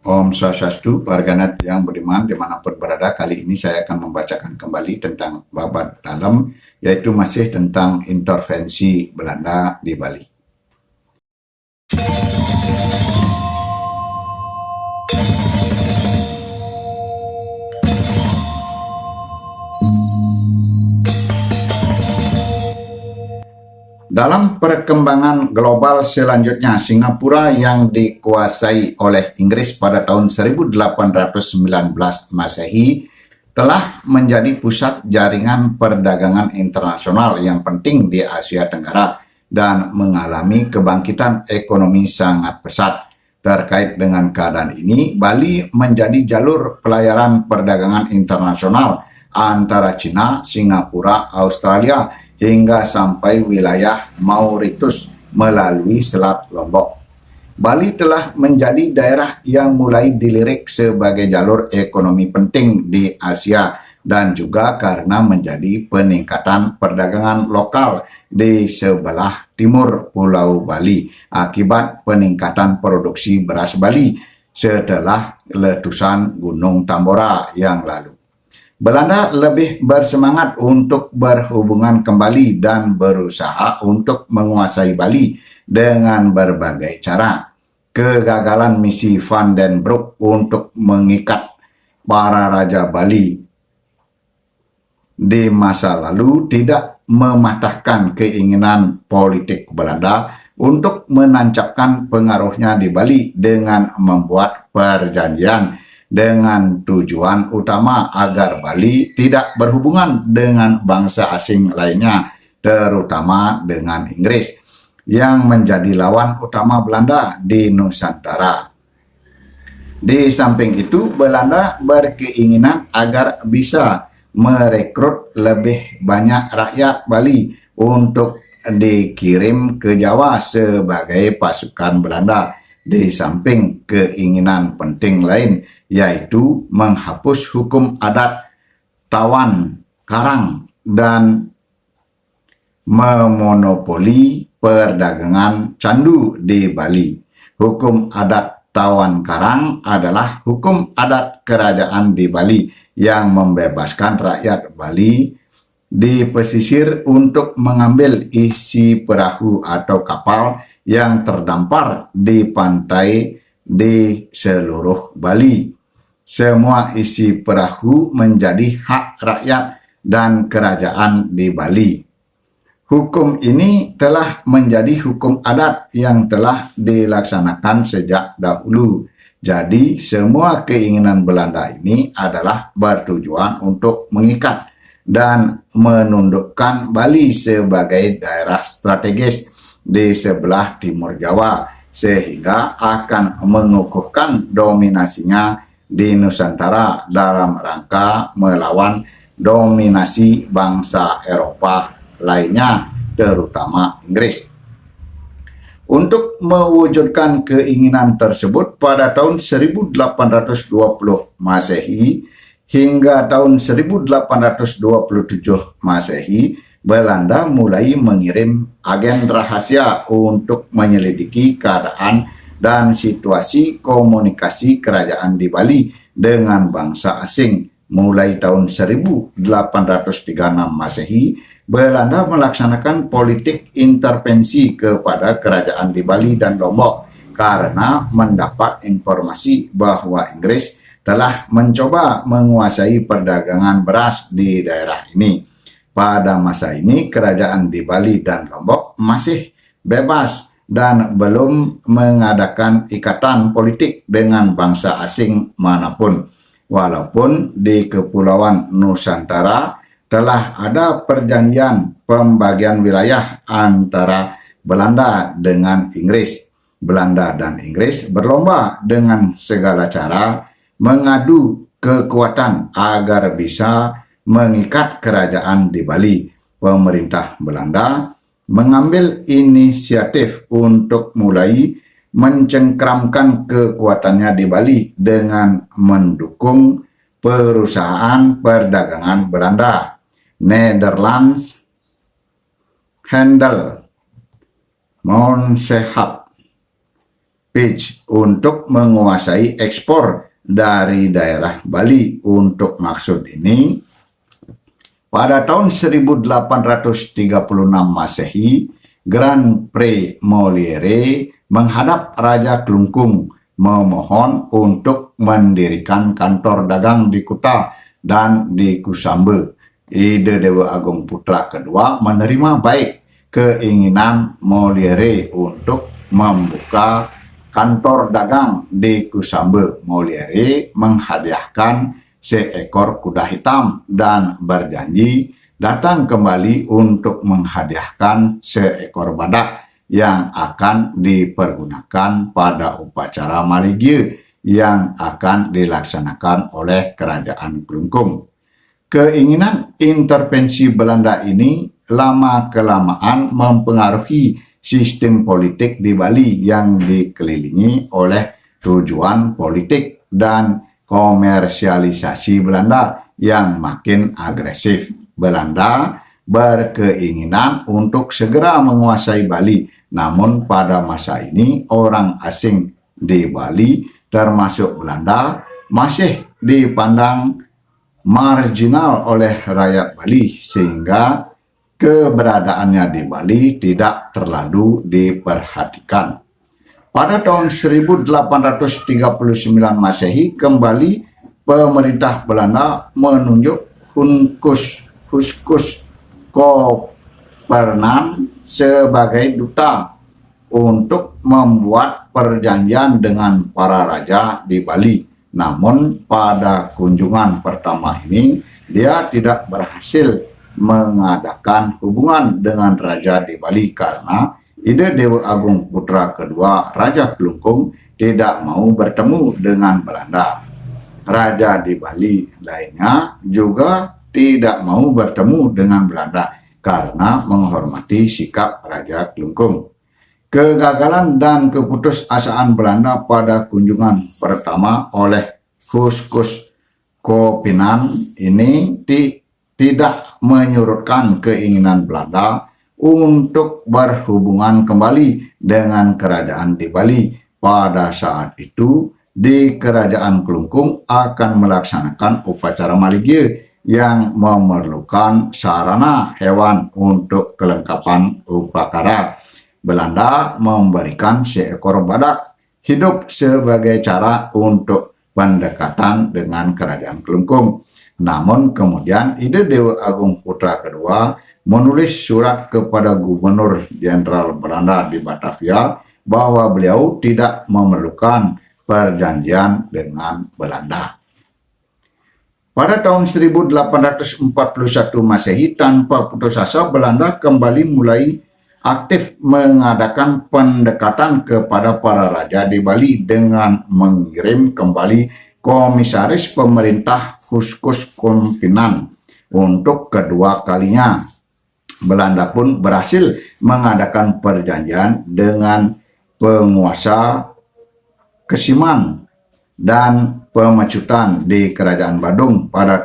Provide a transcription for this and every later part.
Om Swastiastu, warganet yang beriman dimanapun berada. Kali ini saya akan membacakan kembali tentang babat dalam, yaitu masih tentang intervensi Belanda di Bali. Dalam perkembangan global selanjutnya, Singapura yang dikuasai oleh Inggris pada tahun 1819 Masehi telah menjadi pusat jaringan perdagangan internasional yang penting di Asia Tenggara dan mengalami kebangkitan ekonomi sangat pesat. Terkait dengan keadaan ini, Bali menjadi jalur pelayaran perdagangan internasional antara Cina, Singapura, Australia, hingga sampai wilayah Mauritius melalui Selat Lombok. Bali telah menjadi daerah yang mulai dilirik sebagai jalur ekonomi penting di Asia dan juga karena menjadi peningkatan perdagangan lokal di sebelah timur Pulau Bali akibat peningkatan produksi beras Bali setelah letusan Gunung Tambora yang lalu. Belanda lebih bersemangat untuk berhubungan kembali dan berusaha untuk menguasai Bali dengan berbagai cara. Kegagalan misi Van den Broek untuk mengikat para raja Bali di masa lalu tidak mematahkan keinginan politik Belanda untuk menancapkan pengaruhnya di Bali dengan membuat perjanjian dengan tujuan utama agar Bali tidak berhubungan dengan bangsa asing lainnya, terutama dengan Inggris, yang menjadi lawan utama Belanda di Nusantara. Di samping itu, Belanda berkeinginan agar bisa merekrut lebih banyak rakyat Bali untuk dikirim ke Jawa sebagai pasukan Belanda, di samping keinginan penting lain, yaitu menghapus hukum adat tawan karang dan memonopoli perdagangan candu di Bali. Hukum adat tawan karang adalah hukum adat kerajaan di Bali yang membebaskan rakyat Bali di pesisir untuk mengambil isi perahu atau kapal yang terdampar di pantai di seluruh Bali. Semua isi perahu menjadi hak rakyat dan kerajaan di Bali. Hukum ini telah menjadi hukum adat yang telah dilaksanakan sejak dahulu. Jadi semua keinginan Belanda ini adalah bertujuan untuk mengikat dan menundukkan Bali sebagai daerah strategis di sebelah timur Jawa, sehingga akan mengukuhkan dominasinya di Nusantara dalam rangka melawan dominasi bangsa Eropa lainnya, terutama Inggris. Untuk mewujudkan keinginan tersebut, pada tahun 1820 Masehi hingga tahun 1827 Masehi, Belanda mulai mengirim agen rahasia untuk menyelidiki keadaan dan situasi komunikasi kerajaan di Bali dengan bangsa asing. Mulai tahun 1836 Masehi, Belanda melaksanakan politik intervensi kepada kerajaan di Bali dan Lombok karena mendapat informasi bahwa Inggris telah mencoba menguasai perdagangan beras di daerah ini. Pada masa ini, kerajaan di Bali dan Lombok masih bebas dan belum mengadakan ikatan politik dengan bangsa asing manapun. Walaupun di Kepulauan Nusantara telah ada perjanjian pembagian wilayah antara Belanda dengan Inggris. Belanda dan Inggris berlomba dengan segala cara mengadu kekuatan agar bisa mengikat kerajaan di Bali. Pemerintah Belanda mengambil inisiatif untuk mulai mencengkramkan kekuatannya di Bali dengan mendukung perusahaan perdagangan Belanda, Netherlands, Handel, Montserrat, Peach untuk menguasai ekspor dari daerah Bali. Untuk maksud ini, pada tahun 1836 Masehi, Grand Prix Molière menghadap Raja Klungkung memohon untuk mendirikan kantor dagang di Kuta dan di Kusambe. Ide Dewa Agung Putra kedua menerima baik keinginan Molière untuk membuka kantor dagang di Kusambe. Molière menghadiahkan seekor kuda hitam dan berjanji datang kembali untuk menghadiahkan seekor badak yang akan dipergunakan pada upacara Maligya yang akan dilaksanakan oleh Kerajaan Klungkung. Keinginan intervensi Belanda ini lama-kelamaan mempengaruhi sistem politik di Bali yang dikelilingi oleh tujuan politik dan komersialisasi Belanda yang makin agresif. Belanda berkeinginan untuk segera menguasai Bali, namun pada masa ini orang asing di Bali termasuk Belanda masih dipandang marginal oleh rakyat Bali sehingga keberadaannya di Bali tidak terlalu diperhatikan. Pada tahun 1839 Masehi kembali pemerintah Belanda menunjuk Huskus Kopernan sebagai duta untuk membuat perjanjian dengan para raja di Bali. Namun pada kunjungan pertama ini dia tidak berhasil mengadakan hubungan dengan raja di Bali karena Ide Dewa Agung Putra kedua Raja Klungkung tidak mau bertemu dengan Belanda. Raja di Bali lainnya juga tidak mau bertemu dengan Belanda karena menghormati sikap Raja Klungkung. Kegagalan dan keputusasaan Belanda pada kunjungan pertama oleh Huskus Kopinan ini tidak menyurutkan keinginan Belanda untuk berhubungan kembali dengan kerajaan di Bali. Pada saat itu, di Kerajaan Klungkung akan melaksanakan upacara Maligya yang memerlukan sarana hewan untuk kelengkapan upacara. Belanda memberikan seekor badak hidup sebagai cara untuk pendekatan dengan Kerajaan Klungkung. Namun kemudian Ide Dewa Agung Putra kedua menulis surat kepada Gubernur Jenderal Belanda di Batavia bahwa beliau tidak memerlukan perjanjian dengan Belanda. Pada tahun 1841 Masehi, tanpa putus asa, Belanda kembali mulai aktif mengadakan pendekatan kepada para raja di Bali dengan mengirim kembali komisaris pemerintah Huskus Kopinan untuk kedua kalinya. Belanda pun berhasil mengadakan perjanjian dengan penguasa Kesiman dan Pemecutan di Kerajaan Badung pada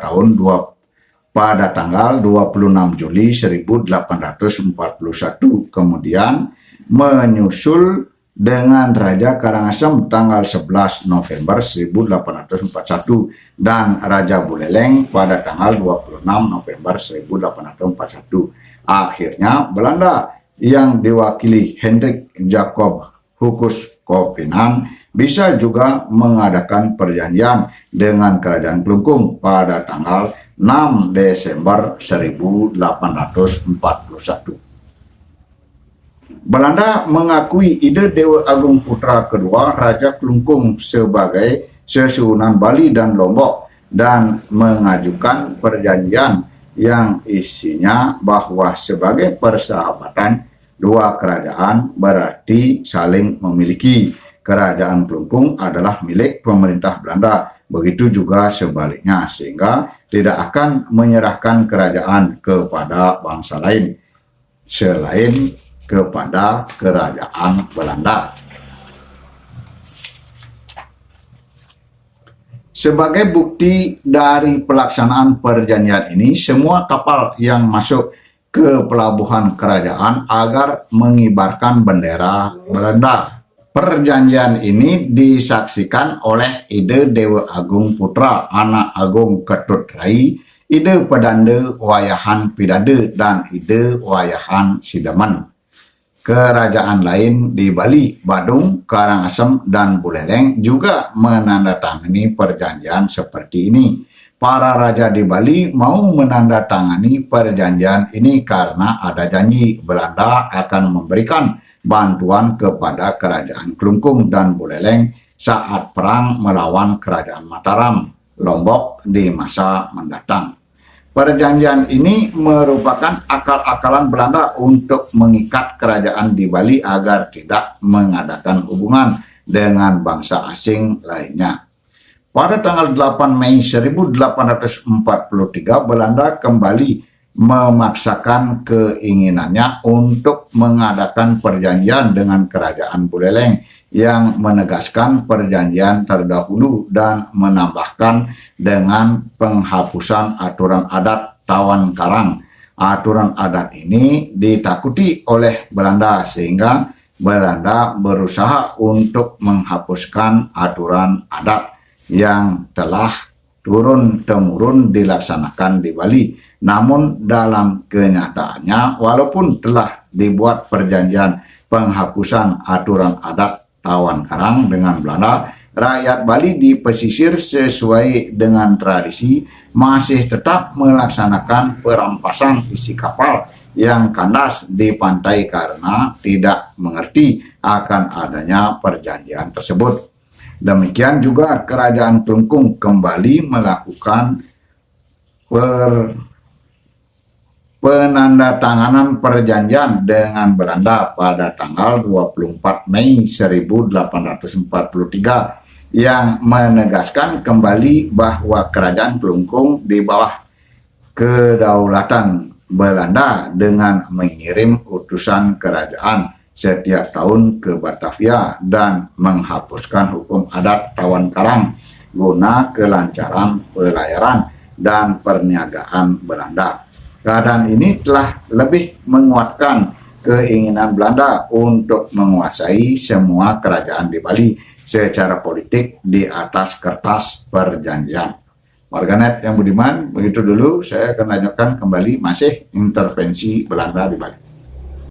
tanggal 26 Juli 1841. Kemudian menyusul dengan Raja Karangasem tanggal 11 November 1841 dan Raja Buleleng pada tanggal 26 November 1841. Akhirnya Belanda yang diwakili Hendrik Jacob Huskus Kopinan bisa juga mengadakan perjanjian dengan Kerajaan Klungkung pada tanggal 6 Desember 1841. Belanda mengakui Ide Dewa Agung Putra kedua Raja Klungkung sebagai Sesuhunan Bali dan Lombok dan mengajukan perjanjian yang isinya bahwa sebagai persahabatan dua kerajaan berarti saling memiliki. Kerajaan Klungkung adalah milik pemerintah Belanda, begitu juga sebaliknya, sehingga tidak akan menyerahkan kerajaan kepada bangsa lain selain kepada kerajaan Belanda. Sebagai bukti dari pelaksanaan perjanjian ini, semua kapal yang masuk ke pelabuhan kerajaan agar mengibarkan bendera Belanda. Perjanjian ini disaksikan oleh Ide Dewa Agung Putra, anak Agung Ketut Rai, Ide Pedanda Wayahan Pidade, dan Ide Wayahan Sidaman. Kerajaan lain di Bali, Badung, Karangasem, dan Buleleng juga menandatangani perjanjian seperti ini. Para raja di Bali mau menandatangani perjanjian ini karena ada janji Belanda akan memberikan bantuan kepada kerajaan Klungkung dan Buleleng saat perang melawan kerajaan Mataram, Lombok di masa mendatang. Perjanjian ini merupakan akal-akalan Belanda untuk mengikat kerajaan di Bali agar tidak mengadakan hubungan dengan bangsa asing lainnya. Pada tanggal 8 Mei 1843, Belanda kembali memaksakan keinginannya untuk mengadakan perjanjian dengan kerajaan Buleleng yang menegaskan perjanjian terdahulu dan menambahkan dengan penghapusan aturan adat Tawan Karang. Aturan adat ini ditakuti oleh Belanda sehingga Belanda berusaha untuk menghapuskan aturan adat yang telah turun-temurun dilaksanakan di Bali. Namun dalam kenyataannya, walaupun telah dibuat perjanjian penghapusan aturan adat Tawan Karang dengan Belanda, rakyat Bali di pesisir sesuai dengan tradisi masih tetap melaksanakan perampasan isi kapal yang kandas di pantai karena tidak mengerti akan adanya perjanjian tersebut. Demikian juga kerajaan Klungkung kembali melakukan penandatanganan perjanjian dengan Belanda pada tanggal 24 Mei 1843 yang menegaskan kembali bahwa kerajaan Klungkung di bawah kedaulatan Belanda dengan mengirim utusan kerajaan setiap tahun ke Batavia dan menghapuskan hukum adat Tawan Karang guna kelancaran pelayaran dan perniagaan Belanda. Keadaan ini telah lebih menguatkan keinginan Belanda untuk menguasai semua kerajaan di Bali secara politik di atas kertas perjanjian. Warganet yang budiman, begitu dulu saya akan lanjutkan kembali masih intervensi Belanda di Bali.